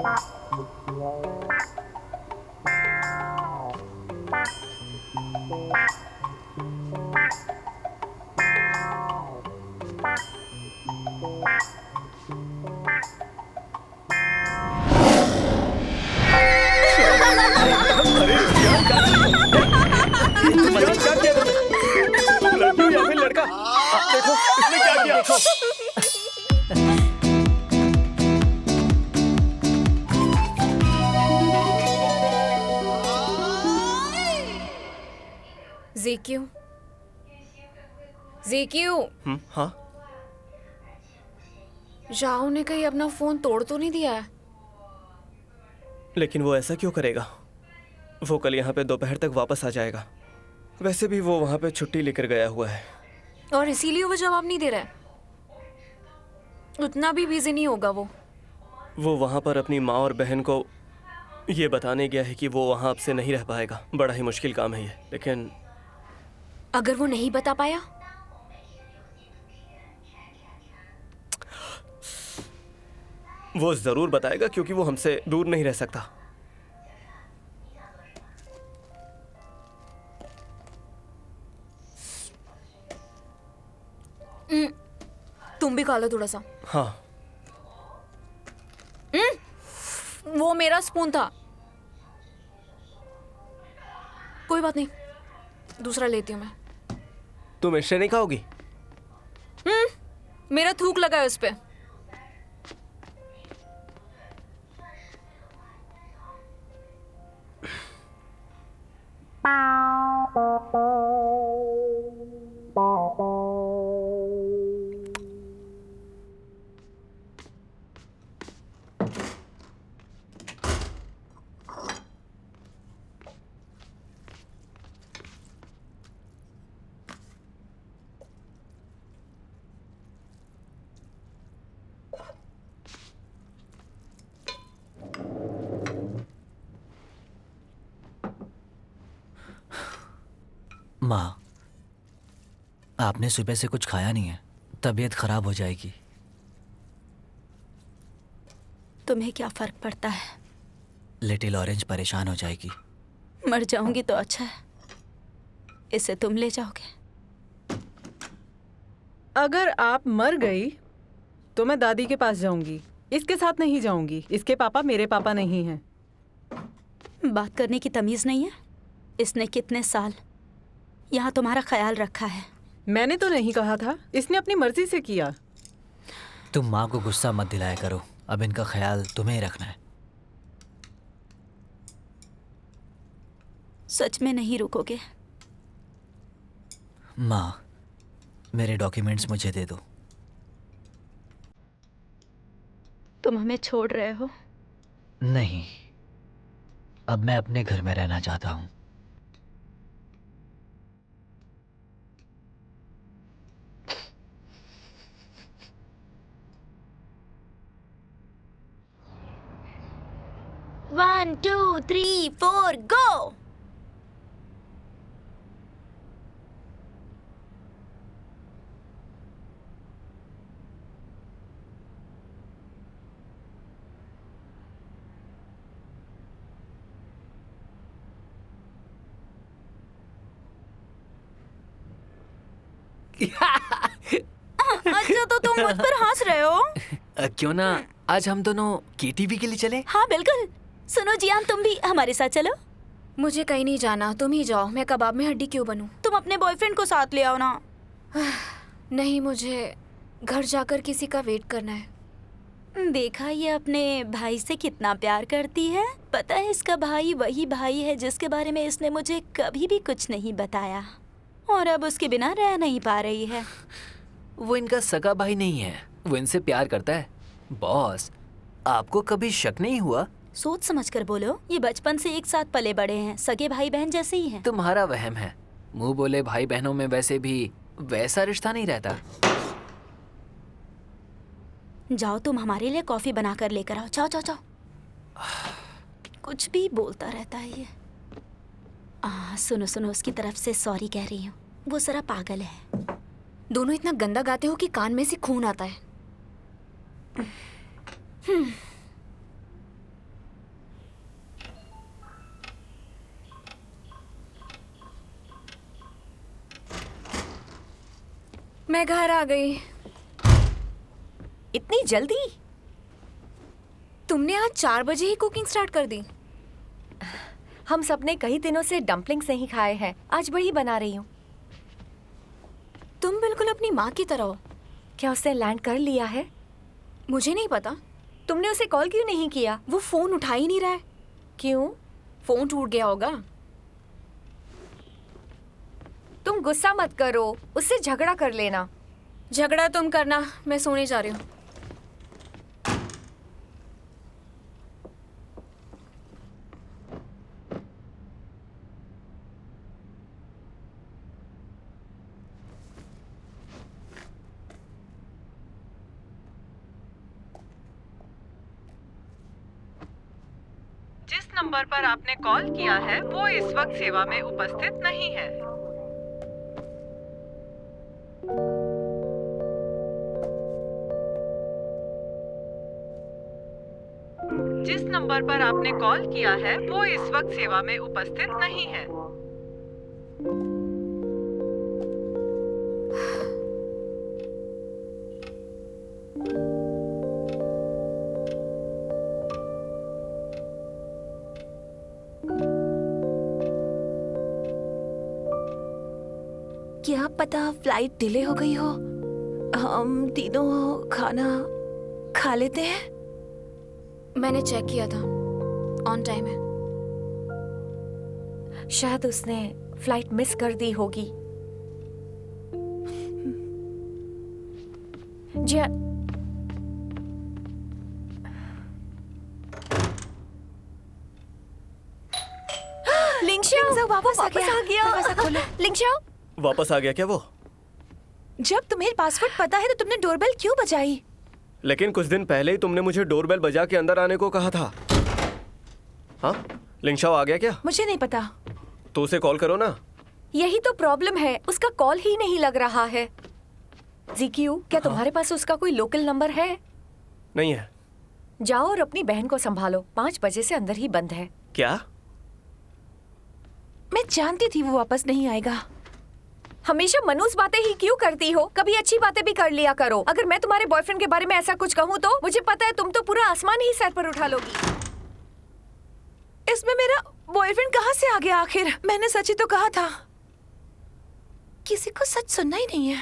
क्या किया तुमने? तुम लड़की हो या फिर लड़का? देखो इसने क्या किया? देखो। ज़ेक्यू, ज़ेक्यू। हाँ। जाओ ने कहीं अपना फोन तोड़ तो नहीं दिया है? लेकिन वो ऐसा क्यों करेगा? वो कल यहाँ पे दोपहर तक वापस आ जाएगा। वैसे भी वो वहाँ पे छुट्टी लेकर गया हुआ है। और इसीलिए वो जवाब नहीं दे रहा है। उतना भी बिजी नहीं होगा वो। वहाँ पर अपनी माँ और बहन को ये बताने गया है कि वो वहाँ अब से नहीं रह पाएगा। बड़ा ही मुश्किल काम है ये। लेकिन अगर वो नहीं बता पाया? वो जरूर बताएगा क्योंकि वो हमसे दूर नहीं रह सकता। तुम भी खा लो थोड़ा सा। हाँ। वो मेरा स्पून था। कोई बात नहीं, दूसरा लेती हूँ मैं। तुम इससे नहीं खाओगी? मेरा थूक लगा है उस पे। माँ, आपने सुबह से कुछ खाया नहीं है, तबीयत खराब हो जाएगी। तुम्हें क्या फर्क पड़ता है? लिटिल ऑरेंज परेशान हो जाएगी। मर जाऊंगी तो अच्छा है, इसे तुम ले जाओगे। अगर आप मर गई तो मैं दादी के पास जाऊंगी। इसके साथ नहीं जाऊंगी। इसके पापा मेरे पापा नहीं हैं। बात करने की तमीज नहीं है? इसने कितने साल यहाँ तुम्हारा ख्याल रखा है? मैंने तो नहीं कहा था, इसने अपनी मर्जी से किया। तुम माँ को गुस्सा मत दिलाया करो, अब इनका ख्याल तुम्हें ही रखना है। सच में नहीं रुकोगे? माँ, मेरे डॉक्यूमेंट्स मुझे दे दो। तुम हमें छोड़ रहे हो? नहीं, अब मैं अपने घर में रहना चाहता हूँ। One, two, three, four, go! अच्छा, तो तुम मुझ पर हंस रहे हो? क्यों ना आज हम दोनों केटीवी के लिए चले? हाँ बिल्कुल। सुनो जियान, तुम भी हमारे साथ चलो। मुझे कहीं नहीं जाना, तुम ही जाओ। मैं कबाब में हड्डी क्यों बनूं? तुम अपने बॉयफ्रेंड को साथ ले आओ ना। नहीं, मुझे घर जाकर किसी का वेट करना है। देखा ये अपने भाई से कितना प्यार करती है। पता है इसका भाई वही भाई है जिसके बारे में इसने मुझे कभी भी कुछ नहीं बताया, और अब उसके बिना रह नहीं पा रही है। वो इनका सगा भाई नहीं है, वो इनसे प्यार करता है। बॉस, आपको कभी शक नहीं हुआ? सोच समझ कर बोलो, ये बचपन से एक साथ पले बड़े हैं, सगे भाई बहन जैसे ही हैं। तुम्हारा वहम है। मुंह बोले भाई बहनों में वैसे भी वैसा रिश्ता नहीं रहता। जाओ, तुम हमारे लिए कॉफी बना कर लेकर आओ। जाओ जाओ जाओ। कुछ भी बोलता रहता है ये। सुनो सुनो, उसकी तरफ से सॉरी कह रही हूँ, वो जरा पागल है। दोनों इतना गंदा गाते हो कि कान में से खून आता है। मैं घर आ गई। इतनी जल्दी? तुमने आज 4 बजे ही कुकिंग स्टार्ट कर दी? हम सबने कई दिनों से डम्पलिंग्स नहीं खाए हैं, आज वही बना रही हूँ। तुम बिल्कुल अपनी माँ की तरह हो। क्या उसने लैंड कर लिया है? मुझे नहीं पता। तुमने उसे कॉल क्यों नहीं किया? वो फोन उठा ही नहीं रहा है। क्यों? फोन टूट गया होगा। तुम गुस्सा मत करो, उससे झगड़ा कर लेना। झगड़ा तुम करना, मैं सोने जा रही हूँ। जिस नंबर पर आपने कॉल किया है वो इस वक्त सेवा में उपस्थित नहीं है। जिस नंबर पर आपने कॉल किया है वो इस वक्त सेवा में उपस्थित नहीं है। क्या पता फ्लाइट डिले हो गई हो। हम तीनों खाना खा लेते हैं। मैंने चेक किया था, ऑन टाइम है। शायद उसने फ्लाइट मिस कर दी होगी। जिया, लिंगशाओ वापस आ गया। लिंगशाओ, वापस आ गया क्या वो? जब तुम्हें पासवर्ड पता है तो तुमने डोरबेल क्यों बजाई? लेकिन कुछ दिन पहले ही तुमने मुझे डोरबेल बजा के अंदर आने को कहा था। हाँ, लिंगशाओ आ गया क्या? मुझे नहीं पता। तो उसे कॉल करो ना। यही तो प्रॉब्लम है, उसका कॉल ही नहीं लग रहा है। ज़ीक्यू, क्या तुम्हारे पास उसका कोई लोकल नंबर है? नहीं है। जाओ और अपनी बहन को संभालो, 5 बजे से अंदर ही बंद है। क्या? मैं जानती थी वो वापस नहीं आएगा। हमेशा मनूस बातें ही क्यों करती हो? कभी अच्छी बातें भी कर लिया करो। अगर मैं तुम्हारे बॉयफ्रेंड के बारे में ऐसा कुछ कहूँ तो मुझे पता है तुम तो पूरा आसमान ही सर पर उठा लोगी। इसमें मेरा बॉयफ्रेंड कहाँ से आ गया आखिर? मैंने सच ही तो कहा था। किसी को सच सुनना ही नहीं है।